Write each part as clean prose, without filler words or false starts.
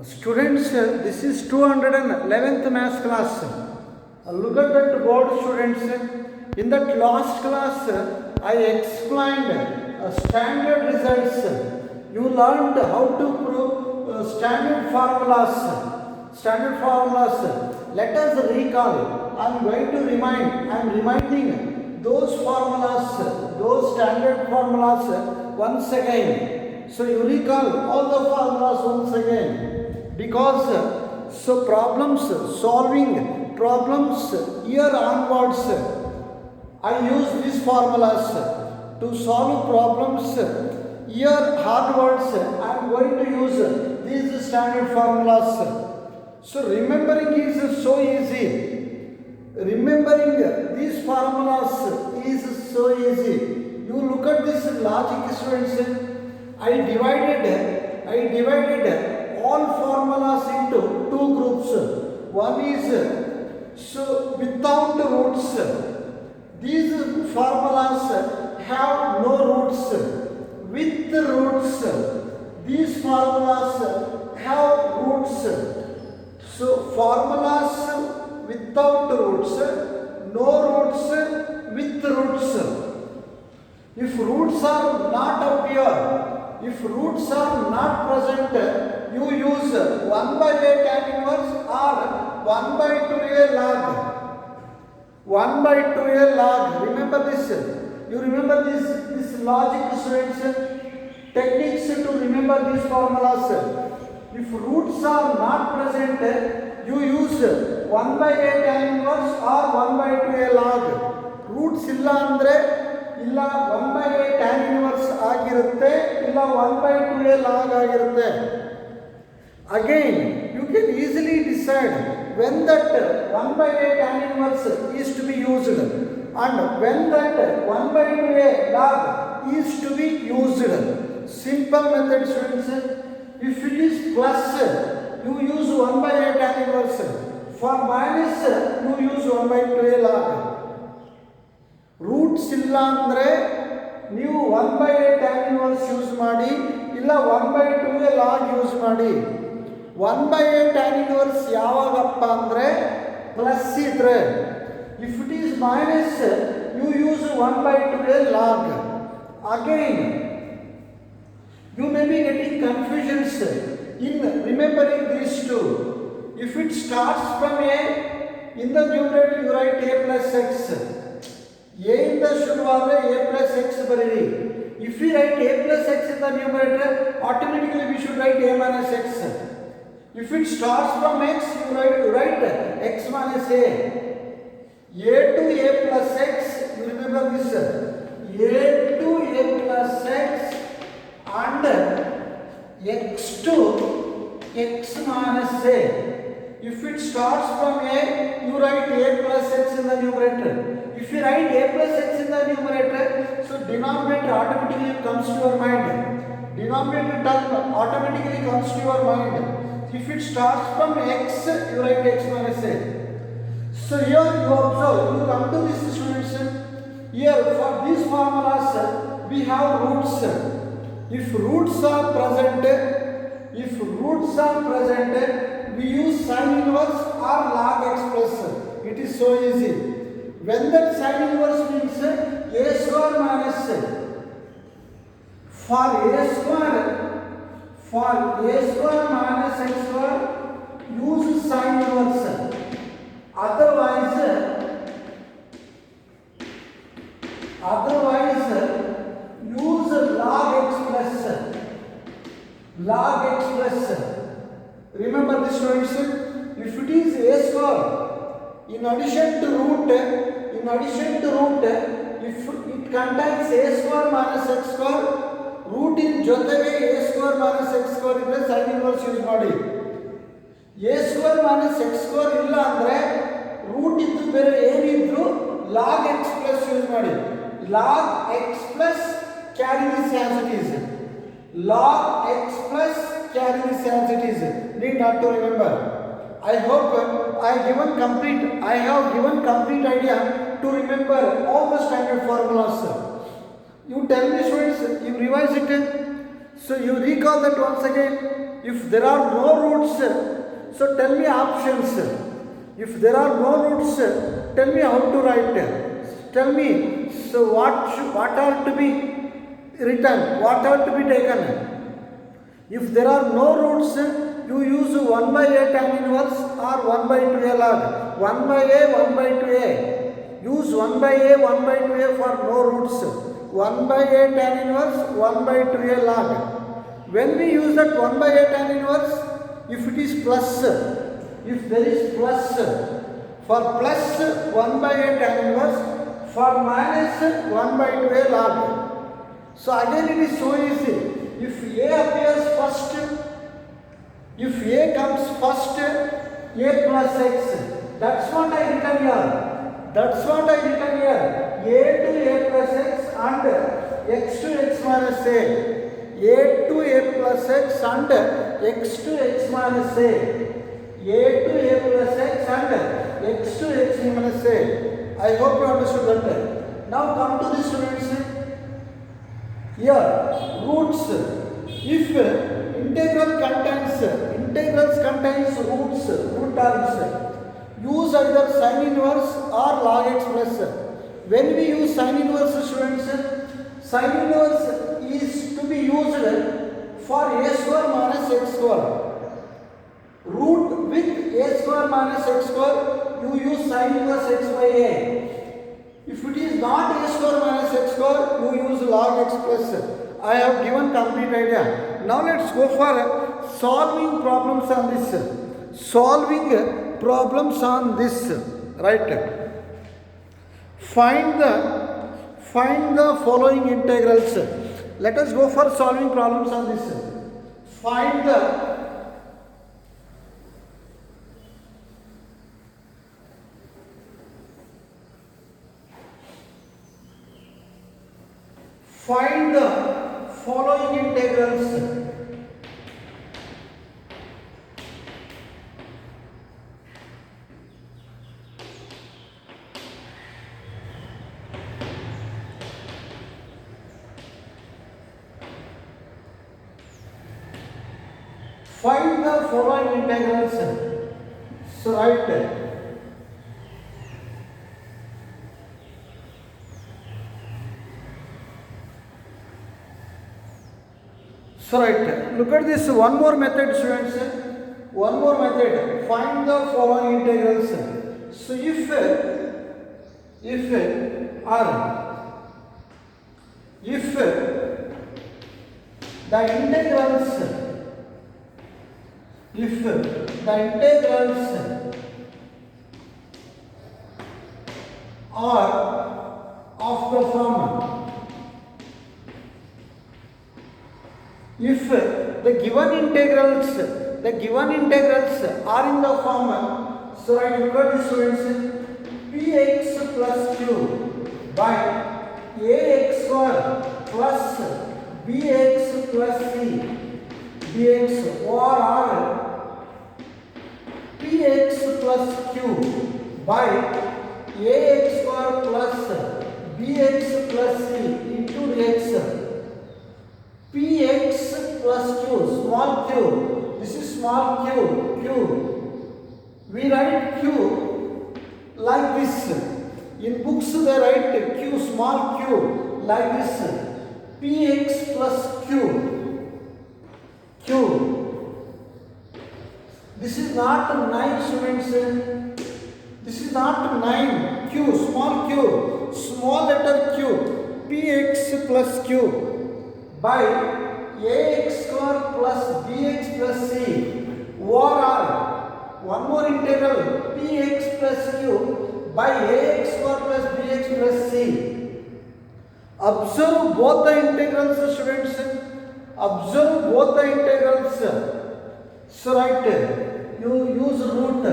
Students, this is 211th maths class. Look at that board, students. In that last class, I explained standard results. You learned how to prove standard formulas. Standard formulas. Let us recall. I am going to remind. I am reminding those formulas, those standard formulas once again. So you recall all the formulas once again. Because problems, solving problems year onwards, I use these formulas to solve problems year onwards. I am going to use these standard formulas. So remembering is so easy. Remembering these formulas is so easy. You look at this logic, students. I divided all formulas into two groups. One is without roots. These formulas have no roots. With roots, these formulas have roots. So formulas without roots, no roots, with roots. If roots are not appear, if roots are not present, you use 1 by a tan inverse or 1 by 2a log. 1 by 2a log. Remember this. You remember this logic, students. Techniques to remember these formulas. If roots are not present, you use 1 by a tan inverse or 1 by 2a log. Roots illa andre ಇಲ್ಲ 1 by a tan inverse ಆಗಿರುತ್ತೆ ಇಲ್ಲ 1 by 2a log ಆಗಿರುತ್ತೆ. Again, you can easily decide when that 1 by a tan inverse is to be used and when that 1 by 2a log is to be used. Simple method, students. If it is plus, you use 1 by a tan inverse. For minus, you use 1 by 2a log. Roots ಇಲ್ಲ ಅಂದರೆ ನೀವು 1 by a tan inverse use ಮಾಡಿ ಇಲ್ಲ 1 by 2a log use ಮಾಡಿ. 1 by a tan inverse ಯಾವಾಗಪ್ಪ ಅಂದರೆ plus ಇದ್ರೆ, if it is minus you use 1 by 2a log. Again you may be getting confusions in remembering these two. If it starts from a, in the numerator you write a plus x. A ಇಂದ ಶುರುವಾದರೆ a plus x ಬರೀರಿ. If we write a plus x in the numerator, automatically we should write a minus x. If it starts from x, you write x minus a. A to a plus x, you remember this. A to a plus x and x to x minus a. If it starts from a, you write a plus x in the numerator. If you write a plus x in the numerator, so denominator automatically comes to your mind. Denominator term automatically comes to your mind. If it starts from x, you write x minus a. So here you observe, you come to this, students. Here for these formulas, we have roots. If roots are present, we use sin inverse or log x plus. It is so easy. When that sin inverse means a square minus, for a square minus x square, use sin inverse. Otherwise use log x plus. Log x plus. Remember this, students. If it is a square, in addition to root, if it contains a square minus x square, root in ಜೊತೆಗೆ a square minus x square ಇದ್ರೆ sin inverse use ಮಾಡಿ. a square minus x square ಇಲ್ಲ ಅಂದ್ರೆ root ಇದ್ದು ಬೇರೆ ಏನಿದ್ರು log x plus use ಮಾಡಿ. log x plus carry this as it is. log x plus carry this as it is. Need not to remember. I hope I have given complete idea to remember all the standard formulas. You tell me, students, you revise it. So you recall that once again. If there are no roots, so tell me options. If there are no roots, tell me how to write. Tell me, so what are to be written, what are to be taken. If there are no roots, you use 1 by a tan inverse or 1 by 2a log. 1 by a, 1 by 2a. Use 1 by a, 1 by 2a for no roots. 1 by a tan inverse, 1 by 2a log. When we use that 1 by a tan inverse, if it is plus, if there is plus, for plus 1 by a tan inverse, for minus 1 by 2a log. So again it is so easy. If a appears first, if a comes first, a plus x, that's what I written here. That's what I written here. A to a plus x and x to x minus a. A to a plus x and x to x minus a. A to a plus x and x to x minus a. I hope you understood that. Now come to the students. Here, roots. If integrals contains roots, root terms, use either sin inverse or log x plus. When we use sin inverse, students, sin inverse is to be used for a square minus x square. Root with a square minus x square, you use sin inverse x by a. If it is not a square minus x square, you use log x plus. I have given complete idea. Now let's go for solving problems on this. Solving problems on this. Right. Find the following integrals. Let us go for solving problems on this. Find the following integrals. Find the following integrals. So write. So right, look at this one more method, students. One more method. Find the following integrals. So if the integrals are of the form, if the given integrals are in the form, so I look at the students, px plus q by ax square plus bx plus c dx or px plus q by ax square plus bx plus c into dx. Px plus q, small q, this is small q. We write q like this. In books they write q, small q, like this. Px plus q. This is not 9, students. This is not 9. Q, small letter q. Px plus q by ax square plus bx plus c over one more integral px plus q by ax square plus bx plus c. Observe both the integrals, students. Observe both the integrals. So right, you use root.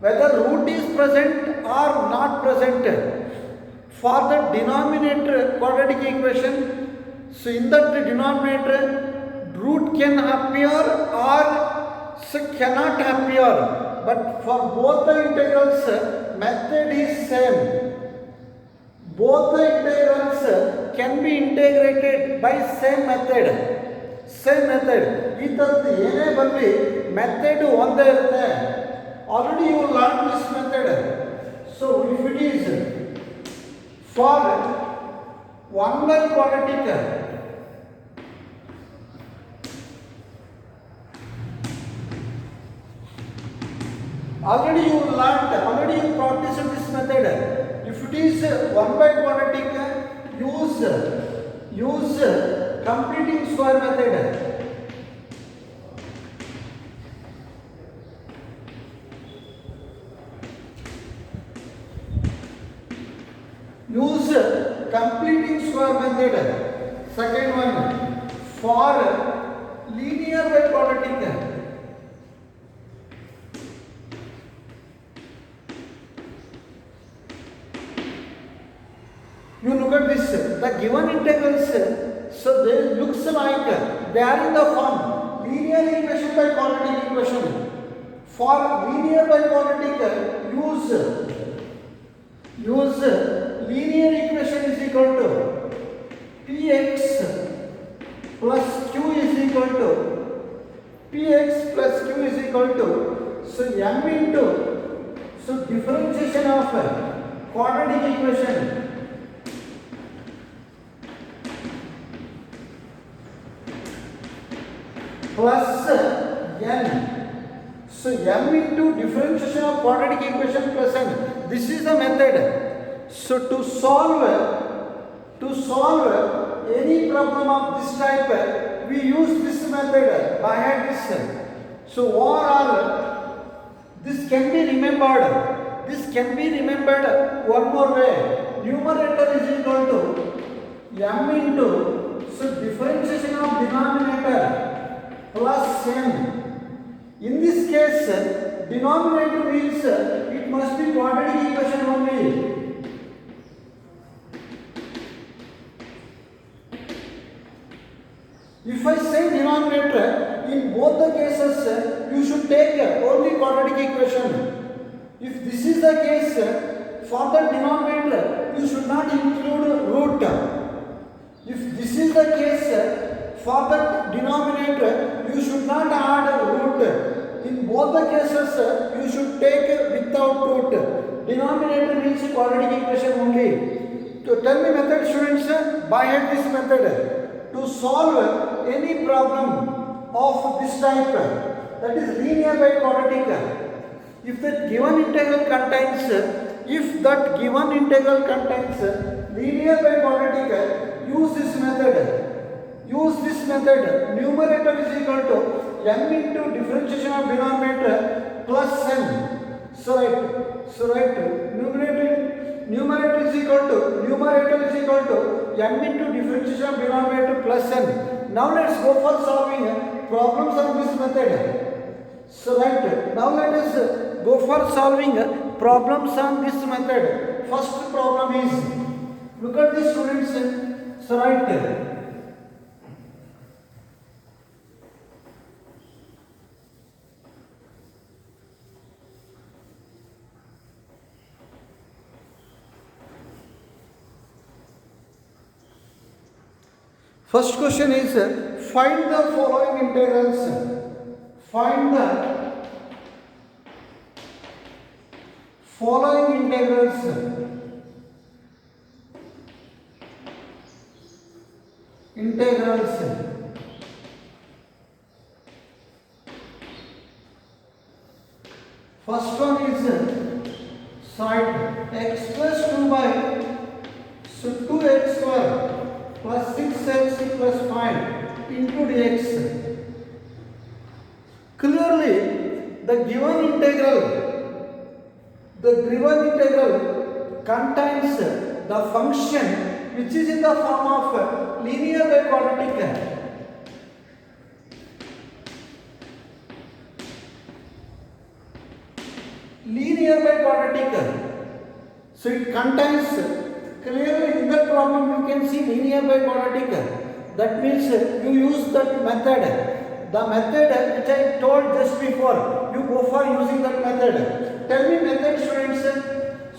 Whether root is present or not present, for the denominator quadratic equation, so in that denominator, root can appear or cannot appear. But for both the integrals, method is same. Both the integrals can be integrated by same method. Same method. ಈ ಥರದ್ದು ಏನೇ ಬರಲಿ method ಒಂದೇ ಇರುತ್ತೆ. Already you learn this method. So if it is for one by quadratic, already you learnt, already you practiced this method. If it is 1 by quadratic, use completing square method. Use completing square method. Second one, for linear by quadratic, you look at this, the given integrals, so they looks like they are in the form linear equation by quadratic equation. For linear by quadratic, use linear equation is equal to px plus q is equal to px plus q is equal to, so m into, so differentiation of quadratic equation plus n. So m into differentiation of quadratic equation plus n. This is the method. So to solve any problem of this type, we use this method by hand this. So overall, this can be remembered. This can be remembered one more way. Numerator is equal to m into, so differentiation of denominator plus n. In this case, denominator means it must be quadratic equation only. If I say denominator, in both the cases you should take only quadratic equation. If this is the case, for the denominator you should not include root. If this is the case, for the denominator you should not add root. In both the cases you should take without root. Denominator means quadratic equation only. So tell me method, students, by hand this method. To solve any problem of this type, that is linear by quadratic, if that given integral contains linear by quadratic, use this method. Numerator is equal to m into differentiation of denominator plus n. So write numerator is equal to m into differentiation of denominator plus n. Now let's go for solving problems on this method. So now let us go for solving problems on this method. First problem is, look at this, students. So first question is, find the following integrals. Find the following integrals. First one is side x plus 2 by, so 2x square plus 6x plus 5 into dx. Clearly, the given integral contains the function which is in the form of linear by quadratic. So it contains, clearly in that problem you can see linear by quadratic. That means you use that method. The method which I told just before, you go for using that method. Tell me method, students.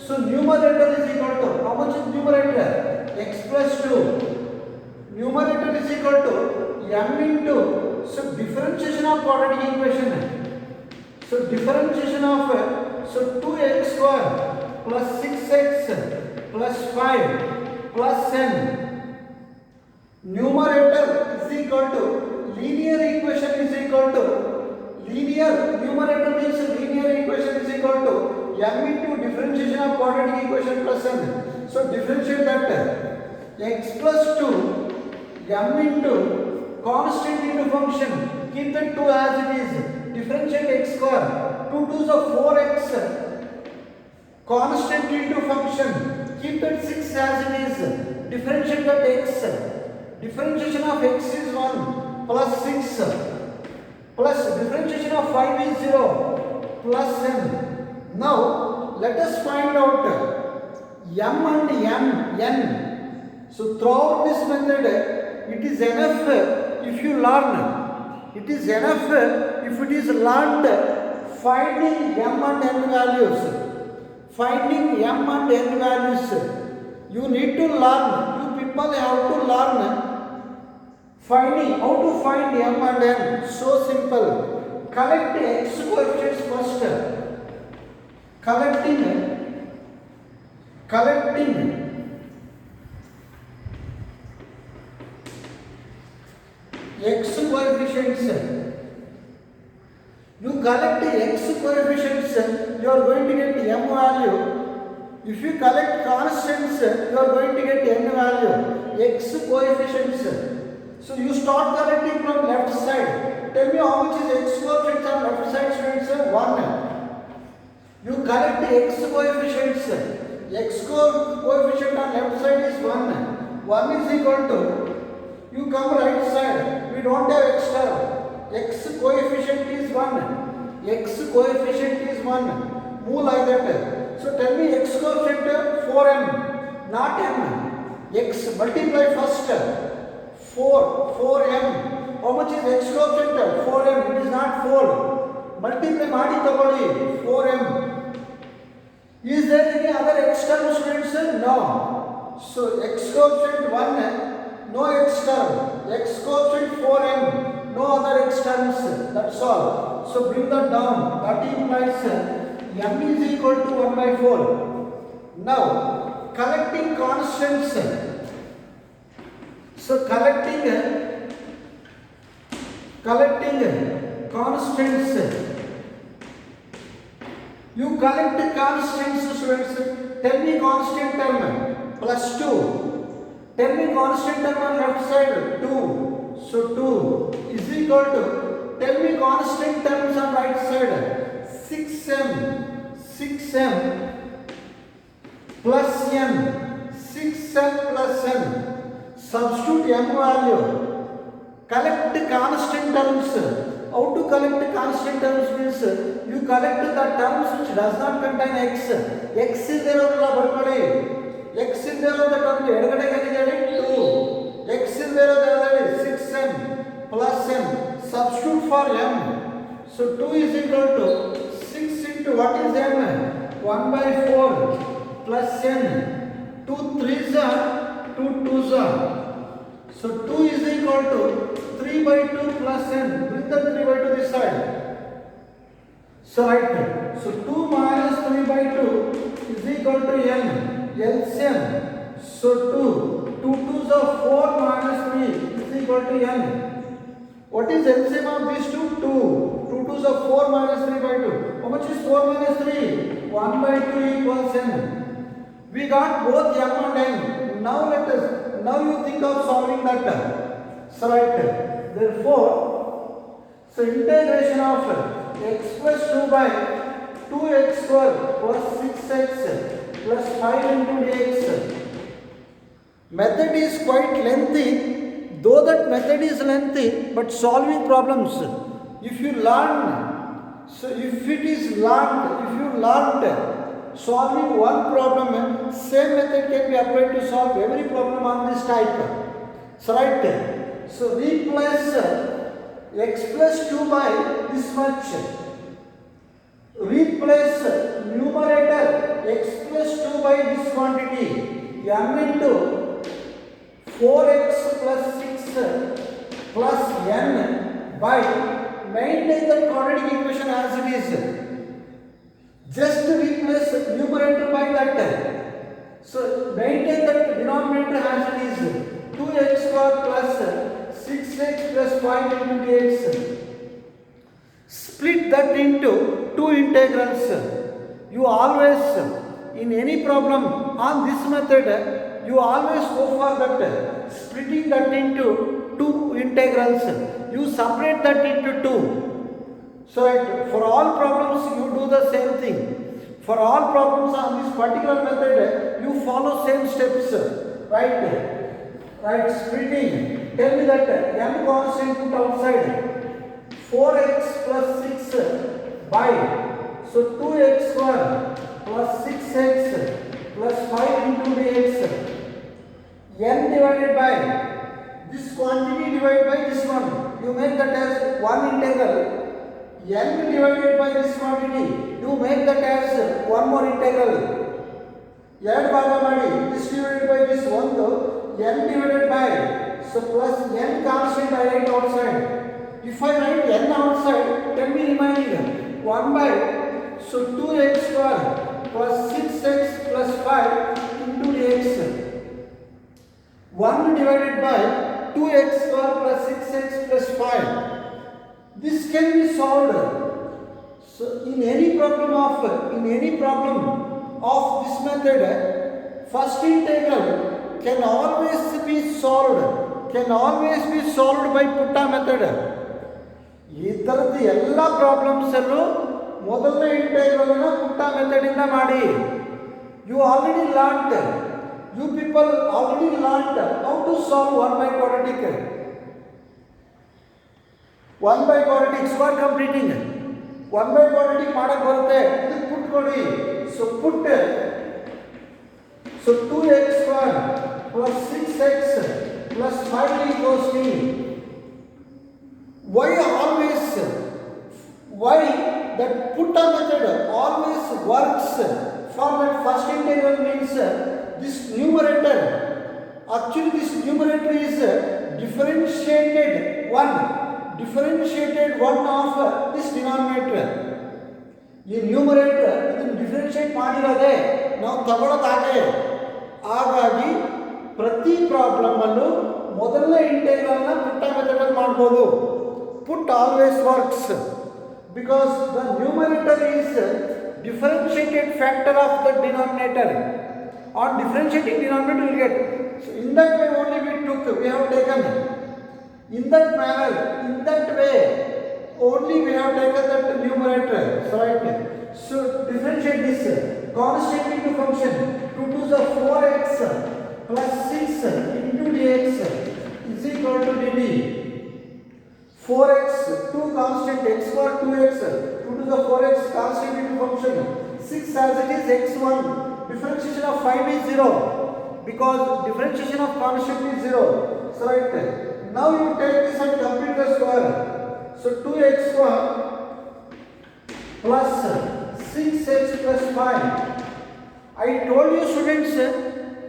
So numerator is equal to, how much is numerator? X plus 2. Numerator is equal to m into, so differentiation of quadratic equation, so differentiation of, so 2x square plus 6x plus 5 plus n, numerator is equal to, linear equation is equal to, linear, numerator means linear equation is equal to m into differentiation of quadratic equation plus n. So differentiate that, x plus 2 m into constant into function, keep that 2 as it is, differentiate x square, 2 2s are 4x, constant into function, keep that 6 as it is, differentiate that x, differentiation of x is 1 plus 6 plus differentiation of 5 is 0 plus n. Now let us find out m and n. So throughout this method, it is enough if you learn, it is enough if it is learned finding m and n values, finding m and n values. You need to learn, you people have to learn finding, how to find m and n. So simple. Collect x coefficients first. Collecting x coefficients. You collect x coefficients, you are going to get m value. If you collect constants, you are going to get n value. X coefficients. So you start collecting from left side. Tell me how much is x coefficient on left side, students? 1. You collect the x coefficients. X coefficient on left side is 1. 1 is equal to, you come right side. We don't have x term. X coefficient is 1. X coefficient is 1. Move like that. So tell me x coefficient 4m, not m. X multiply first. 4m. How much is x coefficient? 4m. It is not 4. Multiply ಮಾಡಿ ತಗೊಳ್ಳಿ 4m. Is there any other x term, students? No. So x coefficient 1, no x term. X coefficient 4m, no other x terms. That's all. So bring that down. That implies m is equal to 1 by 4. Now collecting constants. So collecting constants. You collect constants, students. Tell me constant term plus 2. Tell me constant term on left side 2. So 2 is equal to, tell me constant terms on right side 6m plus n, 6m plus n. Substitute m value. Collect constant terms. How to collect constant terms means, you collect the terms which does not contain x. X is there on the barcode. X is there on the term. 2. X is there on the other 6m plus m. Substitute for m. So 2 is equal to 6 into what is m? 1 by 4 plus n. 2 3s are 2 2s are. So 2 is equal to 3 by 2 plus n. Bring the 3 by 2 this side. So right. So 2 minus 3 by 2 is equal to n. LCM. So 2 2s are 4 minus 3 is equal to n. What is LCM of these two? 2 2s are 4 minus 3 by 2. How much is 4 minus 3? 1 by 2 equals n. We got both m and n. Now you think of solving that. So right. Therefore, so integration of x plus 2 by 2x square plus 6x plus 5 into dx. Method is quite lengthy. Though that method is lengthy, but solving problems, if you learn, so if you learned solving one problem, same method can be applied to solve every problem on this type. So right. So replace x plus 2 by this much. Replace numerator x plus 2 by this quantity m into 4x plus 6 plus n by, maintain the quadratic equation as it is. Just replace numerator by that. So maintain the denominator as it is. 2x square plus 6x plus 5 into dx. Split that into two integrals. You always, in any problem on this method, you always go for that, splitting that into two integrals. You separate that into two. So for all problems you do the same thing. For all problems on this particular method, you follow same steps. Right, splitting. Tell me that m constant put outside. 4x plus 6 by, so 2x square plus 6x plus 5 into dx. n divided by this quantity divided by this one. You make that as one integral. n divided by this quantity. You make that as one more integral. ಎರಡು ಭಾಗ ಮಾಡಿ, this divided by this ಒಂದು, n divided by, so plus n constant I write outside. If I write n outside, tell me remaining 1 by, so 2x square plus 6x plus 5 into dx. 1 divided by 2x square plus 6x plus 5. This can be solved. So in any problem of this method, first integral can always be solved by Putta method. ಈ ಥರದ್ದು ಎಲ್ಲ ಪ್ರಾಬ್ಲಮ್ಸಲ್ಲೂ ಮೊದಲನೇ ಇಂಟೆಗ್ರಲ್ನ ಪುಟ್ಟ ಮೆಥಡಿಂದ ಮಾಡಿ. You people already learned how to solve 1 by quadratic. 1 by quadratic square completing. 1 by quadratic ಮಾಡಕ್ಕೆ ಬರುತ್ತೆ, ಇದಕ್ಕೆ ಪುಟ್ ಕೊಡಿ. So put, so 2x square plus 6x plus 5 equals to, why that Putta method always works for that first integral means this numerator, actually this numerator is differentiated one of this denominator. ಈ numerator ಇದನ್ನು differentiate ಮಾಡಿರೋದೇ ನಾವು ತಗೊಳ್ಳೋದಾಗೆ. ಹಾಗಾಗಿ ಪ್ರತಿ ಪ್ರಾಬ್ಲಮಲ್ಲೂ ಮೊದಲನೇ ಇಂಟೆಗ್ರಲ್ನ ಪುಟ್ಟ ಮೆಥಡಲ್ಲಿ ಮಾಡ್ಬೋದು. Put always works because the numerator is differentiated factor of the denominator. On differentiating denominator you will get. So in that way only we have taken. In that manner, in that way only we have taken that numerator. Right? So differentiate this constant into function. 2 to the 4x plus 6 into dx is equal to dt. 4x, 2 constant, x square 2x, 2 to the 4x constant into function, 6 as it is x1, differentiation of 5 is 0, because differentiation of constant is 0. So right, now you take this and complete the square. So 2x square plus 6x plus 5. I told you students,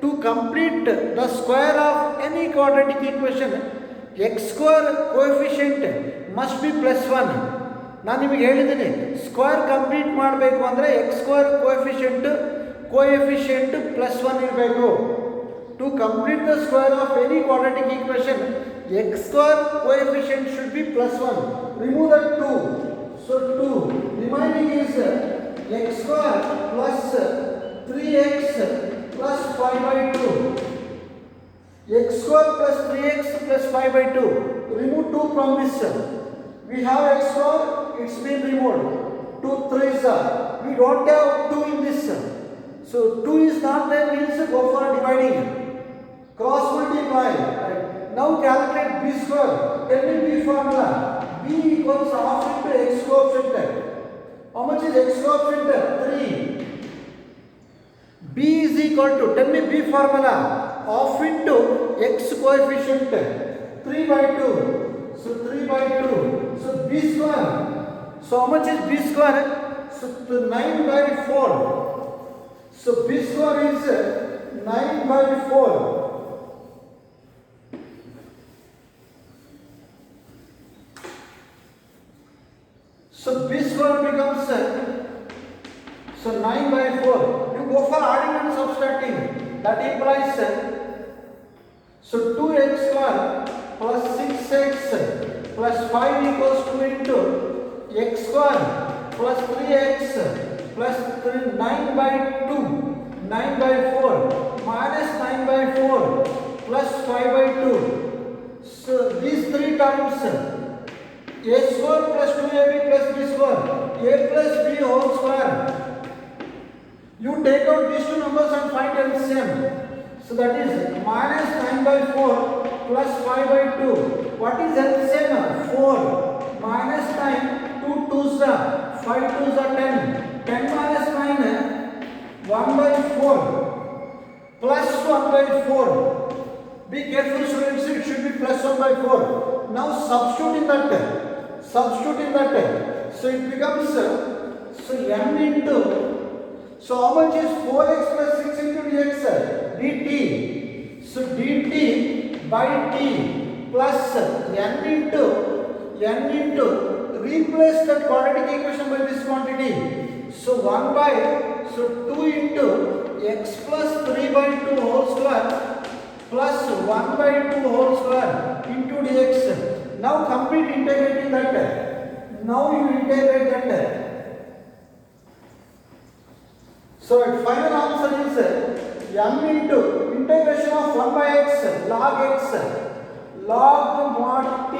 to complete the square of any quadratic equation, x square coefficient must be plus 1. ನಾನು ನಿಮಗೆ ಹೇಳಿದ್ದೀನಿ, square complete ಮಾಡಬೇಕು ಅಂದರೆ X square coefficient plus 1 ಇರಬೇಕು. To complete the square of any quadratic equation, x square coefficient should be plus 1. Remove that 2. So 2 remaining is x square plus 3x plus 5 by 2. X square plus 3x plus 5 by 2. Remove 2 from this. We have x square, it's been removed. 2 3s are. We don't have 2 in this. So 2 is not there, means go for dividing. Cross multiply. Right. Now calculate b square. Tell me b formula. B equals half into x coefficient. How much is x coefficient? 3. B is equal to, tell me b formula, half into x coefficient, 3 by 2. So 3 by 2. So b square. So how much is b square? So 9 by 4. So b square is 9 by 4. So b square becomes so 9 by 4. You go for adding and subtracting. That implies so 2x square plus 6x plus 5 equals 2 into x square plus 3x plus 9 by 2, 9 by 4 minus 9 by 4 plus 5 by 2. So these three terms a square plus 2ab plus b square, a plus b whole square. You take out these two numbers and find LCM. So that is minus 9 by 4 plus 5 by 2. What is LCM? 4 minus 9, 2 2s are 5 2s are 10. 10 minus 9, 1 by 4 plus 1 by 4. Be careful students, it should be plus 1 by 4. Now substitute in that. So it becomes so m into, so how much is 4x plus 6 into dx? dt. So dt by t plus n into replace that quadratic equation by this quantity. So 1 by, so 2 into x plus 3 by 2 whole square plus 1 by 2 whole square into dx. Now complete integrating that. Now you integrate that. So its final answer is m into integration of 1 by x log mod t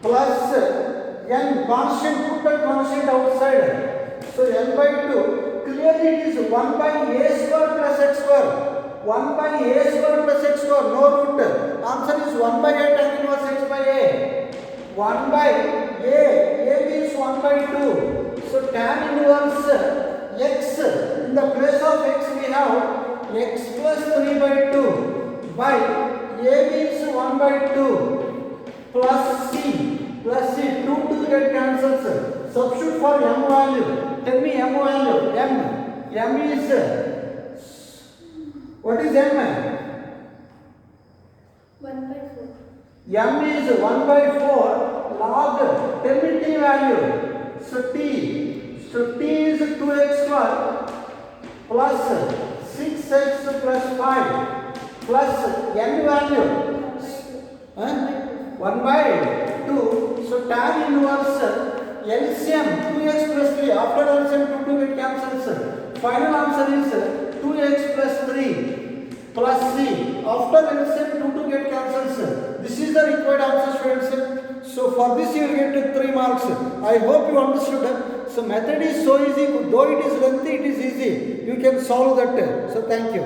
plus n constant, put that constant outside. So n by 2, clearly it is 1 by a square plus x square. 1 by a square plus x square, no root. Answer is 1 by a tan inverse x by a. 1 by a means 1 by 2. So tan inverse x, in the place of x we have x plus 3 by 2 by a means 1 by 2 plus c. 2 get cancels. Substitute for m value. Tell me m value. M is, what is m? 1 by 4. M is 1 by 4 log, tell me t value. So t is 2x square plus 6x plus 5 plus n value 1 by 2. So tan inverse LCM 2x plus 3. After LCM 2 get cancels. Final answer is 2x plus 3 plus c. After LCM 2 get cancels. This is the required answer, students. So for this you will get 3 marks. I hope you understood. So method is so easy. Though it is lengthy, it is easy. You can solve that. So thank you.